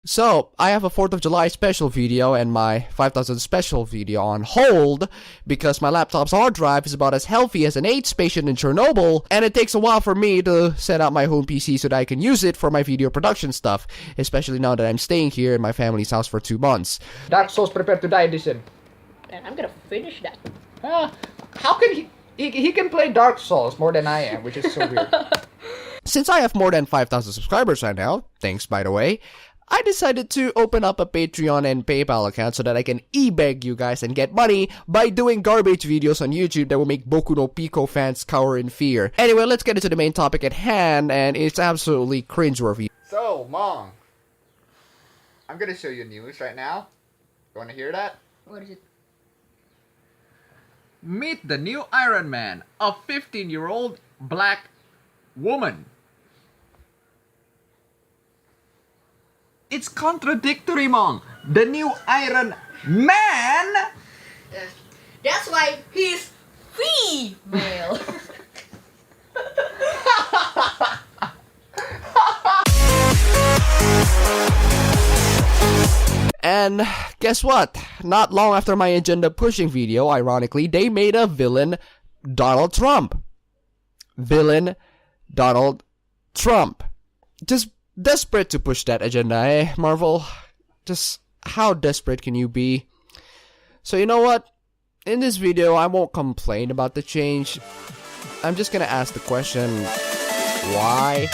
So, I have a 4th of July special video and my 5000 special video on hold because my laptop's hard drive is about as healthy as an AIDS patient in Chernobyl, and it takes a while for me to set up my home PC so that I can use it for my video production stuff, especially now that I'm staying here in my family's house for 2 months. Dark Souls Prepare to Die edition. And I'm gonna finish that. How can he can play Dark Souls more than I am, which is so weird. Since I have more than 5,000 subscribers right now, thanks by the way, I decided to open up a Patreon and PayPal account so that I can e-beg you guys and get money by doing garbage videos on YouTube that will make Boku no Pico fans cower in fear. Anyway, let's get into the main topic at hand, and it's absolutely cringeworthy. So, Mom, I'm gonna show you news right now. You wanna hear that? What is it? Meet the new Iron Man, a 15-year-old black woman. It's contradictory, Mom. The new Iron Man. That's why he's female. And guess what? Not long after my agenda pushing video, ironically, they made a villain Donald Trump. Villain Donald Trump. Just desperate to push that agenda, eh, Marvel? Just how desperate can you be? So you know what? In this video, I won't complain about the change. I'm just gonna ask the question, why?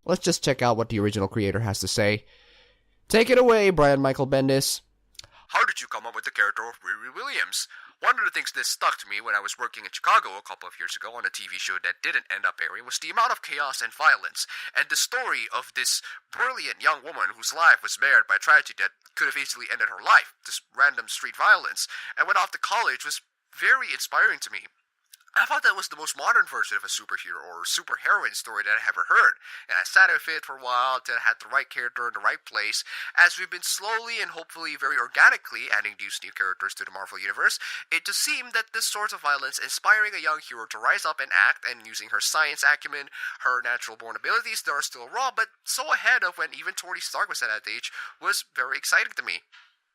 Let's just check out what the original creator has to say. Take it away, Brian Michael Bendis. How did you come up with the character of Riri Williams? One of the things that stuck to me when I was working in Chicago a couple of years ago on a TV show that didn't end up airing was the amount of chaos and violence, and the story of this brilliant young woman whose life was marred by tragedy that could have easily ended her life, just random street violence, and went off to college was very inspiring to me. I thought that was the most modern version of a superhero or superheroine story that I ever heard, and I sat with it for a while until I had the right character in the right place. As we've been slowly and hopefully very organically adding these new characters to the Marvel Universe, it just seemed that this sort of violence, inspiring a young hero to rise up and act, and using her science acumen, her natural-born abilities that are still raw but so ahead of when even Tony Stark was at that age, was very exciting to me.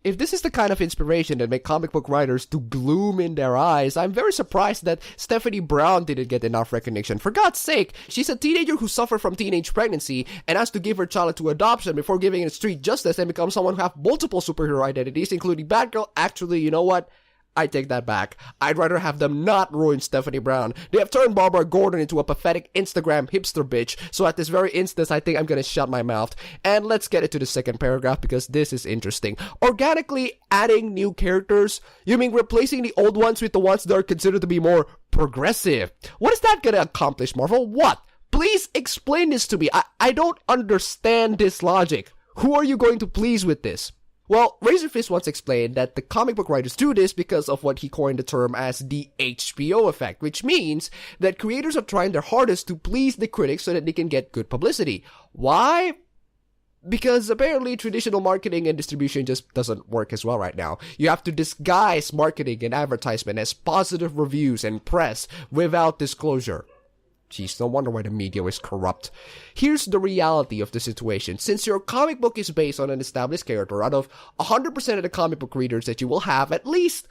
If this is the kind of inspiration that make comic book writers to gloom in their eyes, I'm very surprised that Stephanie Brown didn't get enough recognition. For God's sake, she's a teenager who suffered from teenage pregnancy and has to give her child to adoption before giving it street justice and become someone who have multiple superhero identities, including Batgirl. Actually, you know what? I take that back. I'd rather have them not ruin Stephanie Brown. They have turned Barbara Gordon into a pathetic Instagram hipster bitch, so at this very instance, I think I'm gonna shut my mouth. And let's get into the second paragraph because this is interesting. Organically adding new characters? You mean replacing the old ones with the ones that are considered to be more progressive? What is that gonna accomplish, Marvel? What? Please explain this to me. I don't understand this logic. Who are you going to please with this? Well, Razorfist once explained that the comic book writers do this because of what he coined the term as the HBO effect, which means that creators are trying their hardest to please the critics so that they can get good publicity. Why? Because apparently traditional marketing and distribution just doesn't work as well right now. You have to disguise marketing and advertisement as positive reviews and press without disclosure. Jeez, no wonder why the media is corrupt. Here's the reality of the situation. Since your comic book is based on an established character, out of 100% of the comic book readers that you will have, at least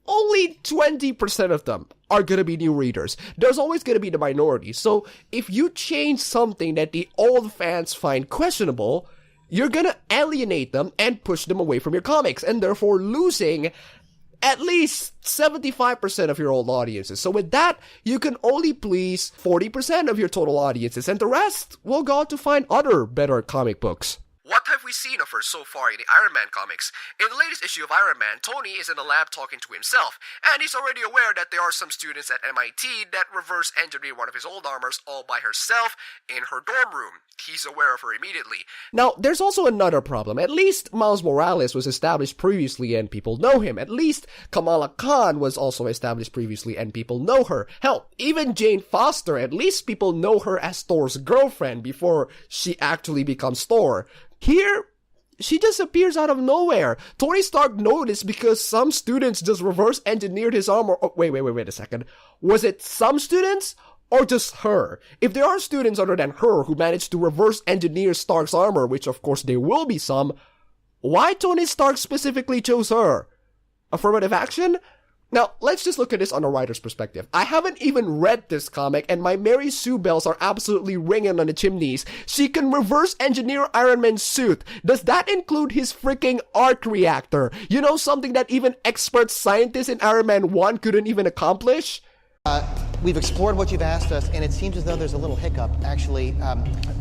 only 20% of them are gonna be new readers. There's always gonna be the minority. So if you change something that the old fans find questionable, you're gonna alienate them and push them away from your comics, and therefore losing at least 75% of your old audiences. So with that, you can only please 40% of your total audiences, and the rest will go out to find other better comic books. What have we seen of her so far in the Iron Man comics? In the latest issue of Iron Man, Tony is in the lab talking to himself, and he's already aware that there are some students at MIT that reverse engineered one of his old armors all by herself in her dorm room. He's aware of her immediately. Now, there's also another problem. At least Miles Morales was established previously and people know him. At least Kamala Khan was also established previously and people know her. Hell, even Jane Foster, at least people know her as Thor's girlfriend before she actually becomes Thor. Here, she just appears out of nowhere. Tony Stark noticed because some students just reverse engineered his armor. Oh, wait a second. Was it some students or just her? If there are students other than her who managed to reverse engineer Stark's armor, which of course there will be some, why Tony Stark specifically chose her? Affirmative action? Now, let's just look at this on a writer's perspective. I haven't even read this comic, and my Mary Sue bells are absolutely ringing on the chimneys. She can reverse engineer Iron Man's suit. Does that include his freaking arc reactor? You know, something that even expert scientists in Iron Man 1 couldn't even accomplish? We've explored what you've asked us, and it seems as though there's a little hiccup, actually.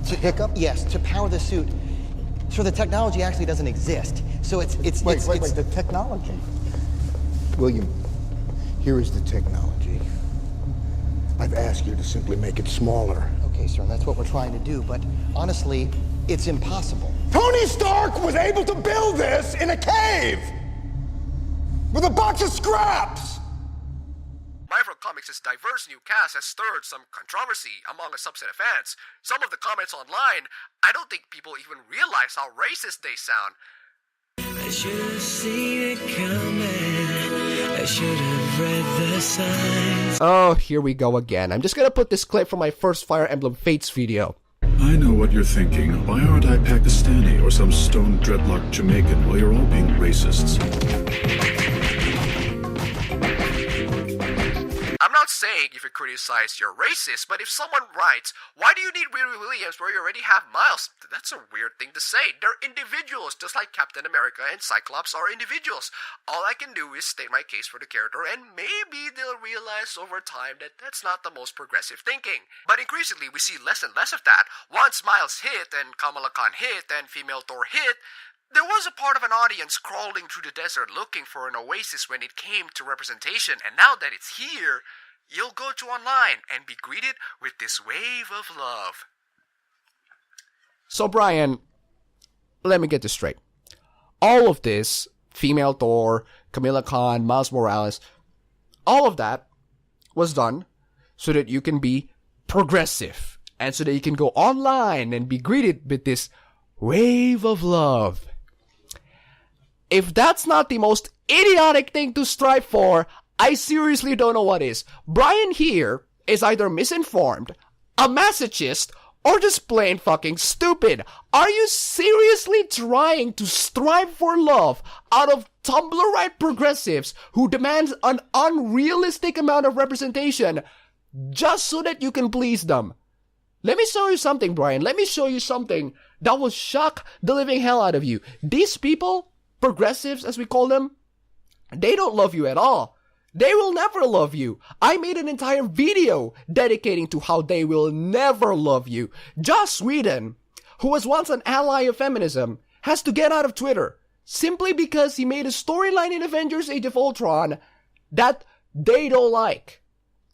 Hiccup? Yes, to power the suit. So the technology actually doesn't exist. So Wait, the technology. William, here is the technology. I've asked you to simply make it smaller. Okay, sir, and that's what we're trying to do, but honestly, it's impossible. Tony Stark was able to build this in a cave! With a box of scraps! Marvel Comics' diverse new cast has stirred some controversy among a subset of fans. Some of the comments online, I don't think people even realize how racist they sound. I should have seen it coming. I should have read the signs. Oh, here we go again. I'm just gonna put this clip from my first Fire Emblem Fates video. I know what you're thinking. Why aren't I Pakistani or some stone dreadlock Jamaican while you're all being racists? I'm not saying if you criticize you're racist, but if someone writes, why do you need Riri Williams where you already have Miles? That's a weird thing to say. They're individuals, just like Captain America and Cyclops are individuals. All I can do is state my case for the character, and maybe they'll realize over time that that's not the most progressive thinking. But increasingly, we see less and less of that. Once Miles hit, and Kamala Khan hit, and female Thor hit, there was a part of an audience crawling through the desert looking for an oasis when it came to representation, and now that it's here, you'll go to online and be greeted with this wave of love. So Brian, let me get this straight. All of this, female Thor, Kamala Khan, Miles Morales, all of that was done so that you can be progressive and so that you can go online and be greeted with this wave of love. If that's not the most idiotic thing to strive for, I seriously don't know what is. Brian here is either misinformed, a masochist, or just plain fucking stupid. Are you seriously trying to strive for love out of Tumblr-right progressives who demands an unrealistic amount of representation just so that you can please them? Let me show you something, Brian. Let me show you something that will shock the living hell out of you. These people, progressives as we call them, they don't love you at all. They will never love you. I made an entire video dedicating to how they will never love you. Joss Whedon, who was once an ally of feminism, has to get out of Twitter simply because he made a storyline in Avengers Age of Ultron that they don't like.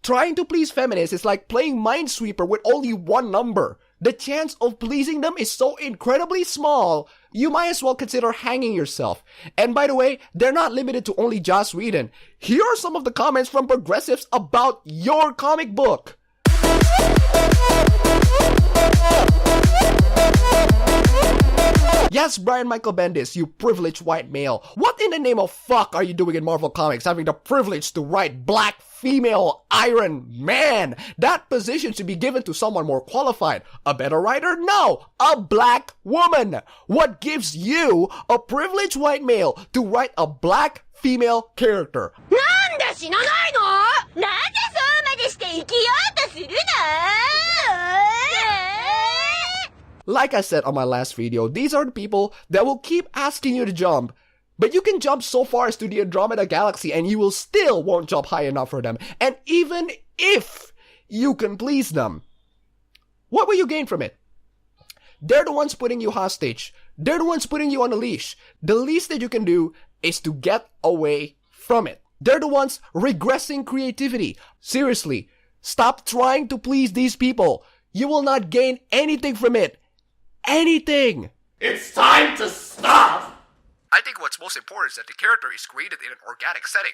Trying to please feminists is like playing Minesweeper with only one number. The chance of pleasing them is so incredibly small, you might as well consider hanging yourself. And by the way, they're not limited to only Joss Whedon. Here are some of the comments from progressives about your comic book. Yes, Brian Michael Bendis, you privileged white male. What in the name of fuck are you doing in Marvel Comics having the privilege to write black female Iron Man? That position should be given to someone more qualified. A better writer? No, a black woman. What gives you, a privileged white male, to write a black female character? Like I said on my last video, these are the people that will keep asking you to jump. But you can jump so far as to the Andromeda Galaxy and you will still won't jump high enough for them. And even if you can please them, what will you gain from it? They're the ones putting you hostage. They're the ones putting you on a leash. The least that you can do is to get away from it. They're the ones regressing creativity. Seriously, stop trying to please these people. You will not gain anything from it. Anything. It's time to stop! I think what's most important is that the character is created in an organic setting.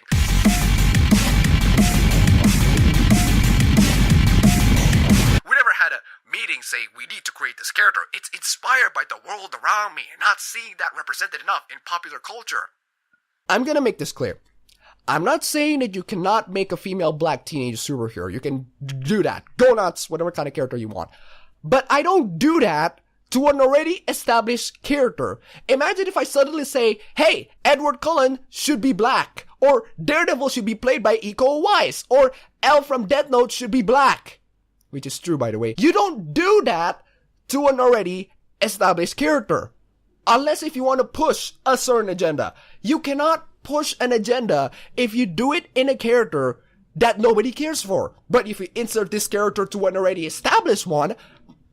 We never had a meeting saying we need to create this character. It's inspired by the world around me and not seeing that represented enough in popular culture. I'm gonna make this clear. I'm not saying that you cannot make a female black teenage superhero. You can do that. Go nuts, whatever kind of character you want. But I don't do that to an already established character. Imagine if I suddenly say, hey, Edward Cullen should be black, or Daredevil should be played by Iko Uwais, or Elle from Death Note should be black. Which is true, by the way. You don't do that to an already established character. Unless if you want to push a certain agenda. You cannot push an agenda if you do it in a character that nobody cares for. But if you insert this character to an already established one,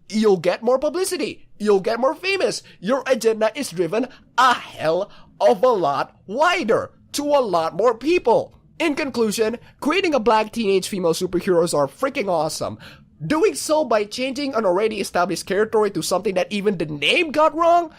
you'll get more publicity. You'll get more famous. Your agenda is driven a hell of a lot wider to a lot more people. In conclusion, creating a black teenage female superheroes are freaking awesome. Doing so by changing an already established character into something that even the name got wrong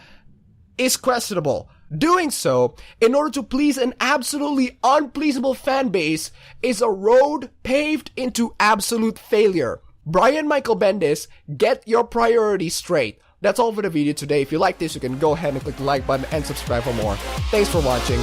is questionable. Doing so in order to please an absolutely unpleasable fan base is a road paved into absolute failure. Brian Michael Bendis, get your priorities straight. That's all for the video today. If you like this, you can go ahead and click the like button and subscribe for more. Thanks for watching.